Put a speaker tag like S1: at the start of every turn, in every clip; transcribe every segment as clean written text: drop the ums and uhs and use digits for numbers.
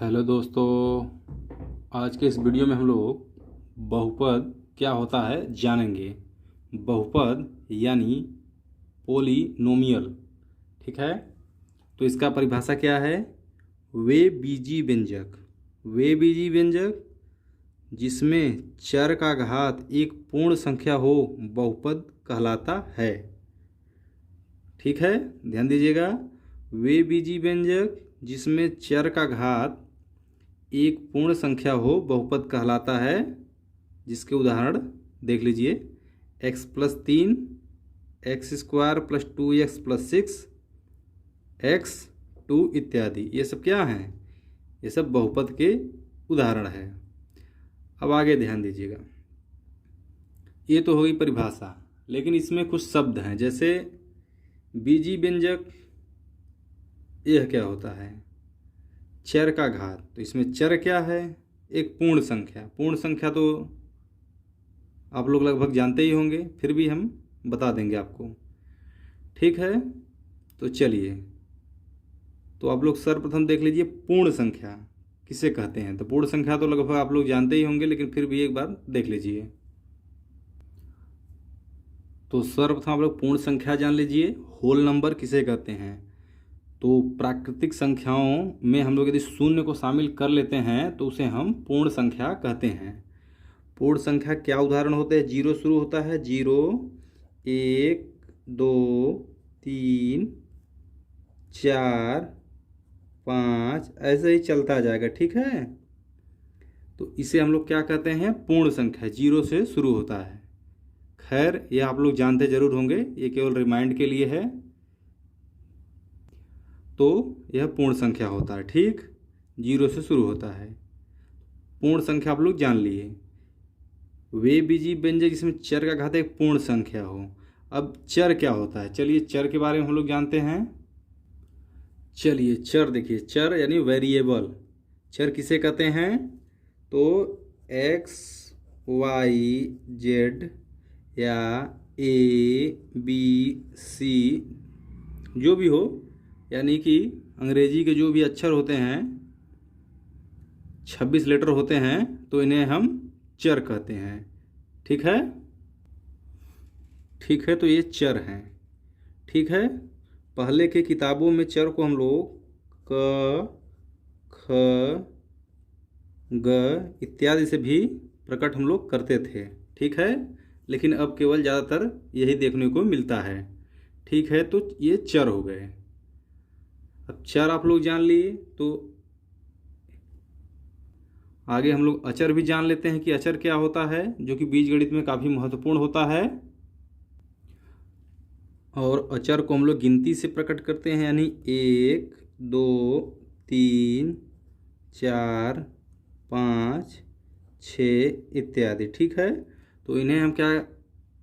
S1: Hello दोस्तों। आज के इस वीडियो में हम लोग बहुपद क्या होता है जानेंगे। बहुपद यानी पोलिनोमियल। ठीक है, तो इसका परिभाषा क्या है? वे बीजी व्यंजक, वे बीजी व्यंजक जिसमें चर का घात एक पूर्ण संख्या हो बहुपद कहलाता है। ठीक है, ध्यान दीजिएगा। वे बीजी व्यंजक जिसमें चर का घात एक पूर्ण संख्या हो बहुपद कहलाता है। जिसके उदाहरण देख लीजिए। x+3, x² + 2x + 6, x2 इत्यादि। ये सब क्या हैं? ये सब बहुपद के उदाहरण हैं। अब आगे ध्यान दीजिएगा। ये तो होगी परिभाषा, लेकिन इसमें कुछ शब्द हैं। जैसे बीजी व्यंजक, यह क्या होता है? चर का घात। तो इसमें चर क्या है? एक पूर्ण संख्या। पूर्ण संख्या तो आप लोग लगभग जानते ही होंगे, फिर भी हम बता देंगे आपको। ठीक है, तो चलिए, तो आप लोग सर्वप्रथम देख लीजिए पूर्ण संख्या किसे कहते हैं। तो पूर्ण संख्या तो लगभग आप लोग जानते ही होंगे, लेकिन फिर भी एक बार देख लीजिए। तो सर्वप्रथम आप लोग पूर्ण संख्या जान लीजिए। होल नंबर किसे कहते हैं? तो प्राकृतिक संख्याओं में हम लोग यदि शून्य को शामिल कर लेते हैं तो उसे हम पूर्ण संख्या कहते हैं। पूर्ण संख्या क्या उदाहरण होते हैं? जीरो शुरू होता है। 0, 1, 2, 3, 4, 5, ऐसे ही चलता जाएगा। ठीक है, तो इसे हम लोग क्या कहते हैं? पूर्ण संख्या। 0 से शुरू होता है। खैर, यह आप लोग जानते जरूर होंगे, ये केवल रिमाइंड के लिए है। तो यह पूर्ण संख्या होता है। ठीक, 0 से शुरू होता है। पूर्ण संख्या आप लोग जान लिए। वे बीजी व्यंजक जिसमें चर का घात एक पूर्ण संख्या हो। अब चर क्या होता है? चलिए चर के बारे में हम लोग जानते हैं। चलिए चर देखिए, चर यानी वेरिएबल। चर किसे कहते हैं? तो x, y, z या a, b, c जो भी हो, यानी कि अंग्रेजी के जो भी अक्षर होते हैं, 26 लेटर होते हैं, तो इन्हें हम चर कहते हैं। ठीक है, ठीक है, तो ये चर हैं। ठीक है, पहले के किताबों में चर को हम लोग क, ख, ग इत्यादि से भी प्रकट हम लोग करते थे। ठीक है, लेकिन अब केवल ज़्यादातर यही देखने को मिलता है। ठीक है, तो ये चर हो गए। अब चर आप लोग जान लिए, तो आगे हम लोग अचर भी जान लेते हैं कि अचर क्या होता है, जो कि बीजगणित में काफ़ी महत्वपूर्ण होता है। और अचर को हम लोग गिनती से प्रकट करते हैं, यानी 1, 2, 3, 4, 5, 6 इत्यादि। ठीक है, तो इन्हें हम क्या,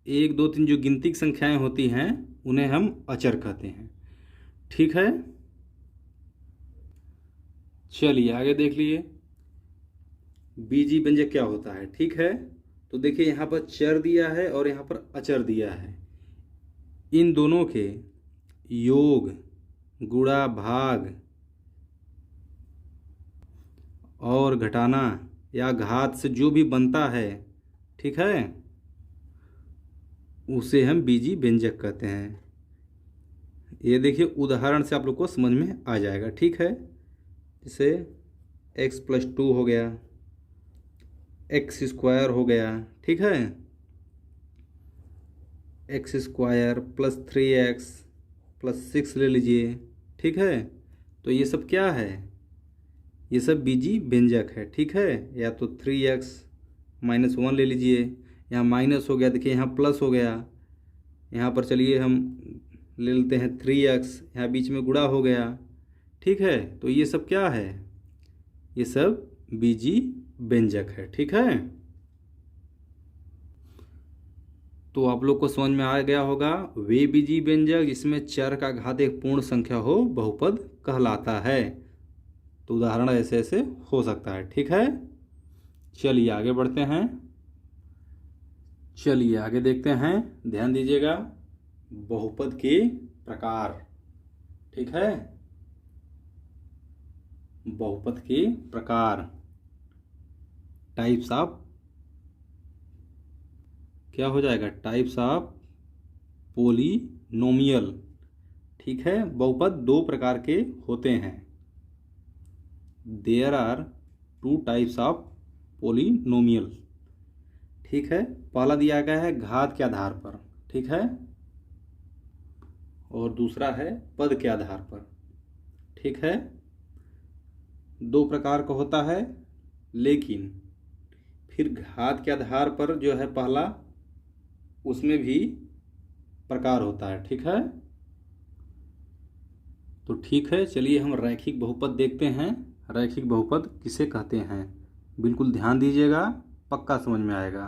S1: 1, 2, 3 जो गिनती की संख्याएं होती हैं उन्हें हम अचर कहते हैं। ठीक है, चलिए आगे देख लिए बीजी व्यंजक क्या होता है। ठीक है, तो देखिए यहाँ पर चर दिया है और यहाँ पर अचर दिया है। इन दोनों के योग, गुणा, भाग और घटाना या घात से जो भी बनता है, ठीक है, उसे हम बीजी व्यंजक कहते हैं। ये देखिए उदाहरण से आप लोग को समझ में आ जाएगा। ठीक है, जैसे x+2 हो गया, x² हो गया। ठीक है, x² + 3x + 6 ले लीजिए। ठीक है, तो ये सब क्या है? ये सब बीजी व्यंजक है। ठीक है, या तो 3x -1 ले लीजिए। यहाँ माइनस हो गया, देखिए यहाँ प्लस हो गया। यहाँ पर चलिए हम ले लेते हैं 3x, यहाँ बीच में गुणा हो गया। ठीक है, तो ये सब क्या है? ये सब बीजी व्यंजक है। ठीक है, तो आप लोग को समझ में आ गया होगा। वे बीजी व्यंजक जिसमें चर का घात एक पूर्ण संख्या हो बहुपद कहलाता है। तो उदाहरण ऐसे ऐसे हो सकता है। ठीक है, चलिए आगे बढ़ते हैं। चलिए आगे देखते हैं, ध्यान दीजिएगा। बहुपद के प्रकार। ठीक है, बहुपद के प्रकार, टाइप्स ऑफ, क्या हो जाएगा, टाइप्स ऑफ पोलिनोमियल। ठीक है, बहुपद दो प्रकार के होते हैं। There are two types of polynomial. ठीक है, पहला दिया गया है घात के आधार पर, ठीक है, और दूसरा है पद के आधार पर। ठीक है, दो प्रकार का होता है, लेकिन फिर घात के आधार पर जो है पहला, उसमें भी प्रकार होता है। ठीक है, तो ठीक है, चलिए हम रैखिक बहुपद देखते हैं। रैखिक बहुपद किसे कहते हैं, बिल्कुल ध्यान दीजिएगा, पक्का समझ में आएगा।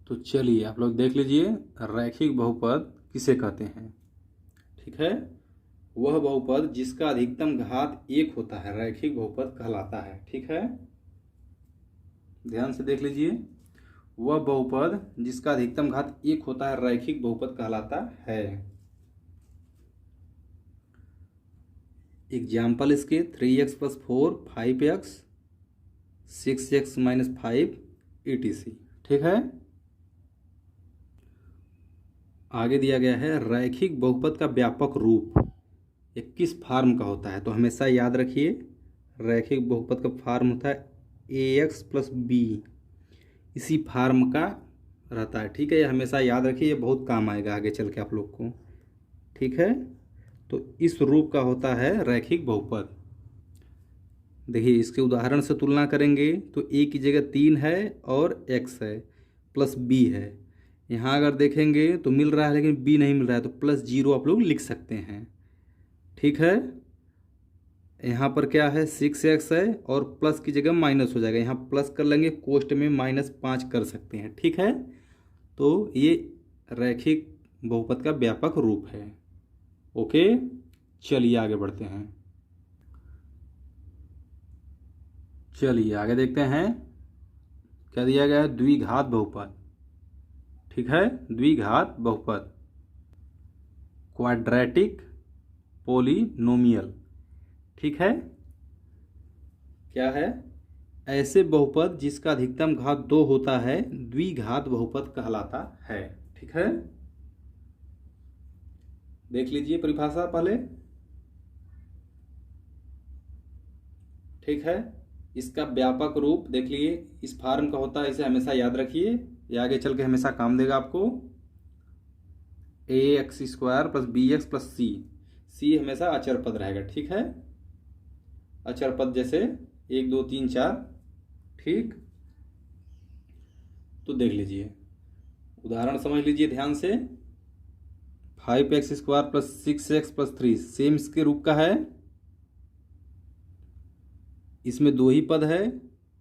S1: तो चलिए आप लोग देख लीजिए, रैखिक बहुपद किसे कहते हैं। ठीक है, वह बहुपद जिसका अधिकतम घात 1 होता है रैखिक बहुपद कहलाता है। ठीक है, ध्यान से देख लीजिए, वह बहुपद जिसका अधिकतम घात 1 होता है रैखिक बहुपद कहलाता है। एग्जाम्पल इसके 3x + 4 5x 6x - 5 etc। ठीक है, आगे दिया गया है रैखिक बहुपद का व्यापक रूप ये किस फार्म का होता है। तो हमेशा याद रखिए, रैखिक बहुपद का फार्म होता है ax + b, इसी फार्म का रहता है। ठीक है, ये हमेशा याद रखिए, ये बहुत काम आएगा आगे चल के आप लोग को। ठीक है, तो इस रूप का होता है रैखिक बहुपद। देखिए, इसके उदाहरण से तुलना करेंगे तो a की जगह 3 है और x है प्लस b है। यहाँ अगर देखेंगे तो मिल रहा है लेकिन b नहीं मिल रहा है, तो +0 आप लोग लिख सकते हैं। ठीक है, यहाँ पर क्या है 6x है और प्लस की जगह माइनस हो जाएगा, यहाँ प्लस कर लेंगे, कोष्ट में -5 कर सकते हैं। ठीक है, तो ये रैखिक बहुपद का व्यापक रूप है। ओके, चलिए आगे बढ़ते हैं। चलिए आगे देखते हैं, क्या दिया गया है, द्विघात बहुपद। ठीक है, द्विघात बहुपद, क्वाड्रेटिक पोलिनोमियल। ठीक है, क्या है, ऐसे बहुपद जिसका अधिकतम घात 2 होता है द्विघात बहुपद कहलाता है। ठीक है, देख लीजिए परिभाषा पहले। ठीक है, इसका व्यापक रूप देख लिए, इस फार्म का होता है, इसे हमेशा याद रखिए, ये आगे चल के हमेशा काम देगा आपको। ax² + bx + c, c हमेशा अचर पद रहेगा। ठीक है, अचर पद जैसे 1 2 3 4। ठीक, तो देख लीजिए, उदाहरण समझ लीजिए ध्यान से। 5x² + 6x + 3 सेम इसके रूप का है, इसमें 2 ही पद है,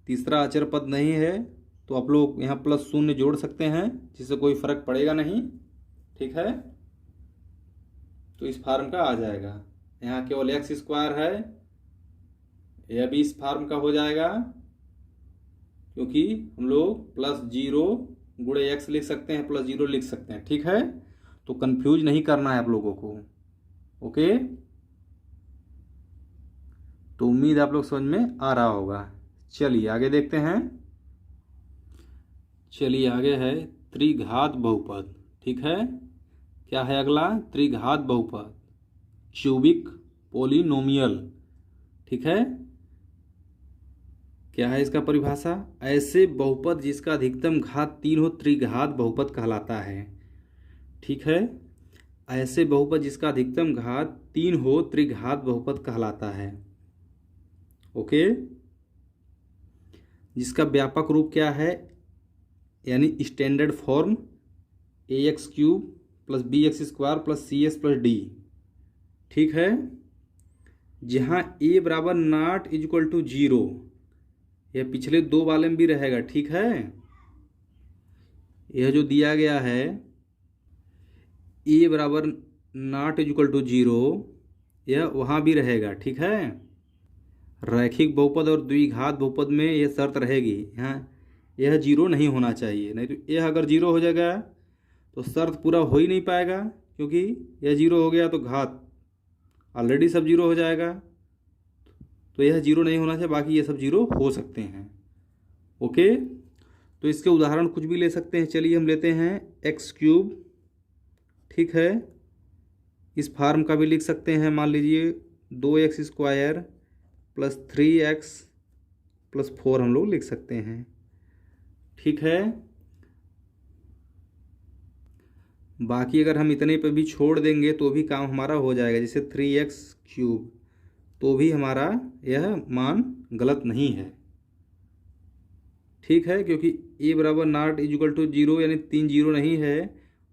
S1: तीसरा अचर पद नहीं है, तो आप लोग यहाँ +0 जोड़ सकते हैं, जिससे कोई फर्क पड़ेगा नहीं। ठीक है, तो इस फार्म का आ जाएगा। यहाँ केवल x² है, यह भी इस फार्म का हो जाएगा, क्योंकि हम लोग +0 गुणे x लिख सकते हैं, +0 लिख सकते हैं। ठीक है, तो कंफ्यूज नहीं करना है आप लोगों को। ओके, तो उम्मीद आप लोग समझ में आ रहा होगा। चलिए आगे देखते हैं। चलिए आगे है त्रिघात बहुपद। ठीक है, क्या है अगला, त्रिघात बहुपद, क्यूबिक पोलिनोमियल। ठीक है, क्या है इसका परिभाषा, ऐसे बहुपद जिसका अधिकतम घात 3 हो त्रिघात बहुपद कहलाता है। ठीक है, ऐसे बहुपद जिसका अधिकतम घात 3 हो त्रिघात बहुपद कहलाता है। ओके, जिसका व्यापक रूप क्या है, यानी standard form ax³ + bx² + cs + d। ठीक है, जहाँ a ≠ = 0, यह पिछले 2 वाले में भी रहेगा। ठीक है, यह जो दिया गया है a ≠ 0, यह वहाँ भी रहेगा। ठीक है, रैखिक बहुपद और द्विघात बहुपद में यह शर्त रहेगी, यहाँ यह 0 नहीं होना चाहिए, नहीं तो यह अगर 0 हो जाएगा तो शर्त पूरा हो ही नहीं पाएगा, क्योंकि यह 0 हो गया तो घात ऑलरेडी सब 0 हो जाएगा। तो यह जीरो नहीं होना चाहिए, बाकी ये सब जीरो हो सकते हैं। ओके, तो इसके उदाहरण कुछ भी ले सकते हैं। चलिए हम लेते हैं एक्स क्यूब, ठीक है। इस फार्म का भी लिख सकते हैं, मान लीजिए 2x² प्लस 3x प्लस 4 हम लोग लिख सकते हैं, ठीक है। बाकी अगर हम इतने पे भी छोड़ देंगे तो भी काम हमारा हो जाएगा, जैसे 3x³ तो भी हमारा यह मान गलत नहीं है, ठीक है, क्योंकि a बराबर नॉट इज इक्वल टू 0 यानी 3 जीरो नहीं है,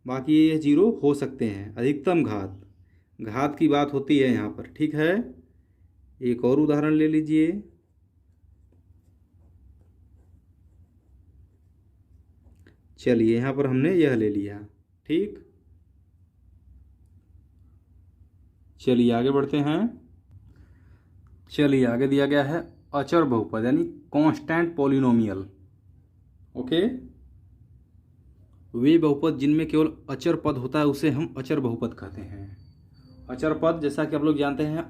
S1: बाकी ये जीरो हो सकते हैं। अधिकतम घात की बात होती है यहाँ पर, ठीक है। एक और उदाहरण ले लीजिए। चलिए यहाँ पर हमने यह ले लिया, ठीक। चलिए आगे बढ़ते हैं। चलिए आगे दिया गया है अचर बहुपद यानी कांस्टेंट पॉलिनोमियल। ओके, वे बहुपद जिनमें केवल अचर पद होता है उसे हम अचर बहुपद कहते हैं। अचर पद जैसा कि आप लोग जानते हैं,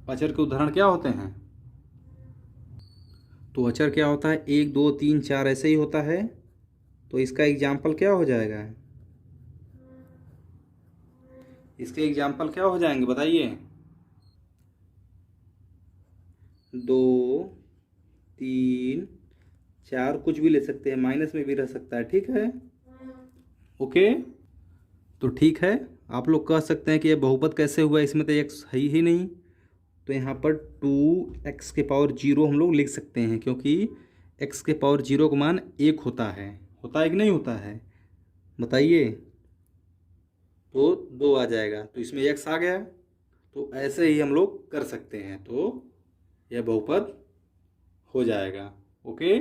S1: अचर के उदाहरण क्या होते हैं। तो अचर क्या होता है, 1 2 3 4 ऐसे ही होता है। तो इसका एग्जाम्पल क्या हो जाएगा, इसके एग्जाम्पल क्या हो जाएंगे बताइए। 2 3 4 कुछ भी ले सकते हैं, माइनस में भी रह सकता है, ठीक है। ओके, तो ठीक है, आप लोग कह सकते हैं कि यह बहुपद कैसे हुआ, इसमें तो x है ही नहीं। तो यहाँ पर 2x के पावर 0 हम लोग लिख सकते हैं, क्योंकि x के पावर 0 का मान 1 होता है कि नहीं होता है बताइए। तो 2 आ जाएगा, तो इसमें x आ गया। तो ऐसे ही हम लोग कर सकते हैं, तो यह बहुपद हो जाएगा। ओके,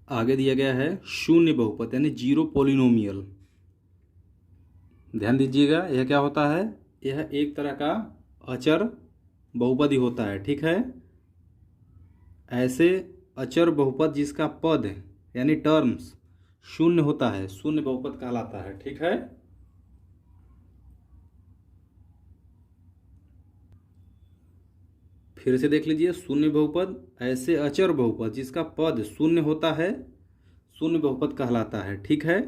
S1: आगे दिया गया है शून्य बहुपद यानी जीरो पॉलिनोमियल। ध्यान दीजिएगा, यह क्या होता है, यह एक तरह का अचर बहुपद ही होता है, ठीक है। ऐसे अचर बहुपद जिसका पद यानी टर्म्स शून्य होता है, शून्य बहुपद कहलाता है, ठीक है। फिर से देख लीजिए, शून्य बहुपद ऐसे अचर बहुपद जिसका पद शून्य होता है, शून्य बहुपद कहलाता है, ठीक है।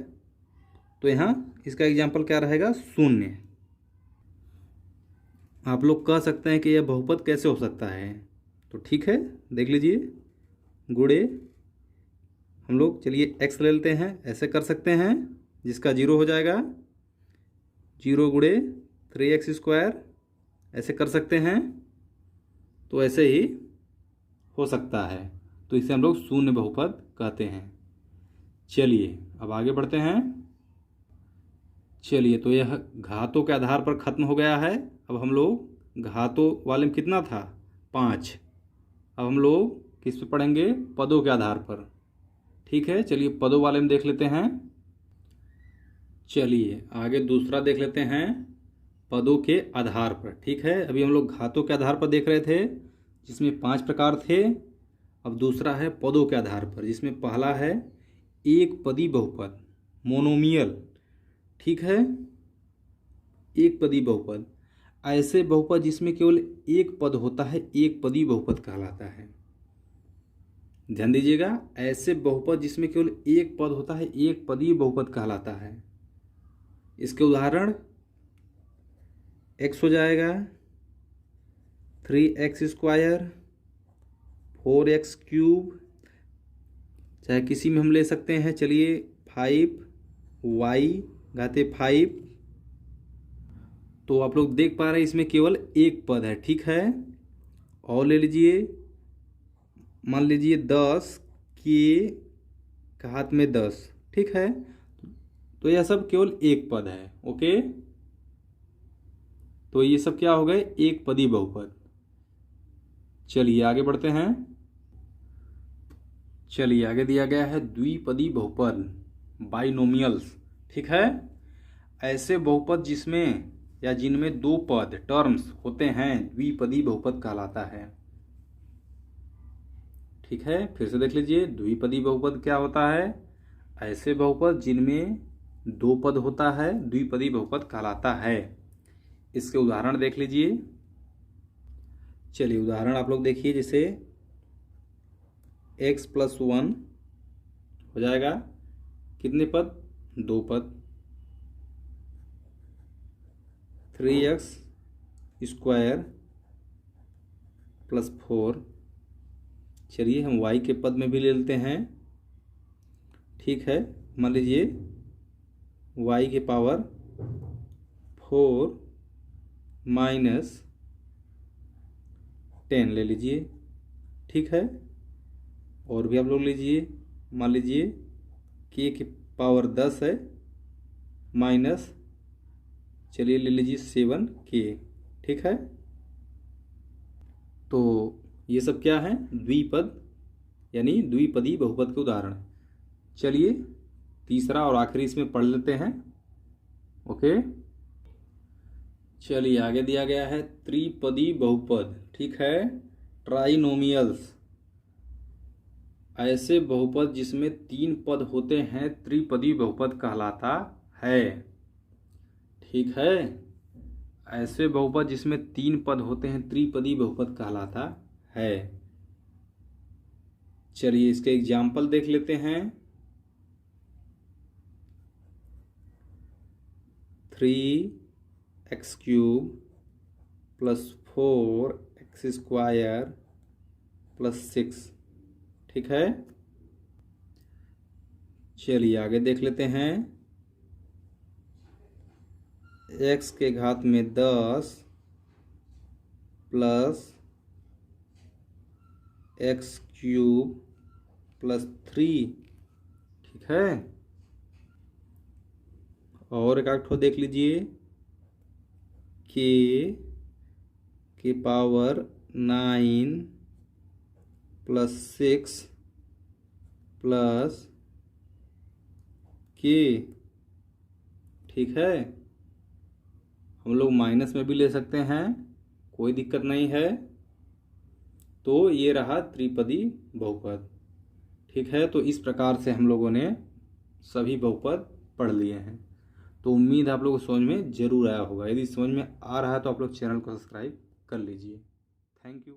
S1: तो यहाँ इसका एग्जाम्पल क्या रहेगा, शून्य। आप लोग कह सकते हैं कि यह बहुपद कैसे हो सकता है, तो ठीक है, देख लीजिए। गुणे हम लोग, चलिए x ले लेते हैं, ऐसे कर सकते हैं, जिसका 0 हो जाएगा। 0 गुणे 3x², ऐसे कर सकते हैं। तो ऐसे ही हो सकता है, तो इसे हम लोग शून्य बहुपद कहते हैं। चलिए अब आगे बढ़ते हैं। चलिए, तो यह घातों के आधार पर ख़त्म हो गया है। अब हम लोग घातों वाले में कितना था, 5। अब हम लोग किस पे पढ़ेंगे, पदों के आधार पर, ठीक है। चलिए पदों वाले में देख लेते हैं। चलिए आगे दूसरा देख लेते हैं, पदों के आधार पर, ठीक है। अभी हम लोग घातों के आधार पर देख रहे थे, जिसमें 5 प्रकार थे। अब दूसरा है पदों के आधार पर, जिसमें पहला है एक पदी बहुपद, मोनोमियल, ठीक है। एक पदी बहुपद, ऐसे बहुपद जिसमें केवल एक पद होता है, एक पदी बहुपद कहलाता है। ध्यान दीजिएगा, ऐसे बहुपद जिसमें केवल एक पद होता है, एक पदी बहुपद कहलाता है। इसके उदाहरण x हो जाएगा 3x², 4x³, चाहे किसी में हम ले सकते हैं। चलिए 5y घाते 5। तो आप लोग देख पा रहे हैं, इसमें केवल एक पद है, ठीक है। और ले लीजिए, मान लीजिए 10 के घात में 10, ठीक है। तो यह सब केवल एक पद है, ओके। तो ये सब क्या हो गए, एक पदी बहुपद। चलिए आगे बढ़ते हैं। चलिए आगे दिया गया है द्विपदी बहुपद, बाइनोमियल्स, ठीक है। ऐसे बहुपद जिसमें या जिनमें 2 पद टर्म्स होते हैं, द्विपदी बहुपद कहलाता है, ठीक है। फिर से देख लीजिए, द्विपदी बहुपद क्या होता है, ऐसे बहुपद जिनमें 2 पद होता है, द्विपदी बहुपद कहलाता है। इसके उदाहरण देख लीजिए। चलिए उदाहरण आप लोग देखिए, जैसे x+1 हो जाएगा कितने पद, 2 पद। 3x² + 4। चलिए हम y के पद में भी ले लेते हैं। ठीक है, मान लीजिए y की पावर 4 - 10 ले लीजिए। ठीक है, और भी आप लोग लीजिए, मान लीजिए k की पावर 10 है माइनस, चलिए ले लीजिए 7k। ठीक है, तो ये सब क्या है, द्विपद यानी द्विपदी बहुपद के उदाहरण। चलिए तीसरा और आखिरी इसमें पढ़ लेते हैं। ओके, चलिए आगे दिया गया है त्रिपदी बहुपद। ठीक है, ट्राइनोमियल्स, ऐसे बहुपद जिसमें 3 पद होते हैं त्रिपदी बहुपद कहलाता है। ठीक है, ऐसे बहुपद जिसमें 3 पद होते हैं त्रिपदी बहुपद कहलाता है। चलिए इसके एग्जाम्पल देख लेते हैं। 3x³ + 4x² + 6। ठीक है, चलिए आगे देख लेते हैं। x के घात में 10 + x³ + 3। ठीक है, और एक आठ देख लीजिए, k पावर 9 + 6 + k। ठीक है, हम लोग माइनस में भी ले सकते हैं, कोई दिक्कत नहीं है। तो ये रहा त्रिपदी बहुपद। ठीक है, तो इस प्रकार से हम लोगों ने सभी बहुपद पढ़ लिए हैं। तो उम्मीद है आप लोगों को समझ में जरूर आया होगा। यदि समझ में आ रहा है तो आप लोग चैनल को सब्सक्राइब कर लीजिए। Thank you.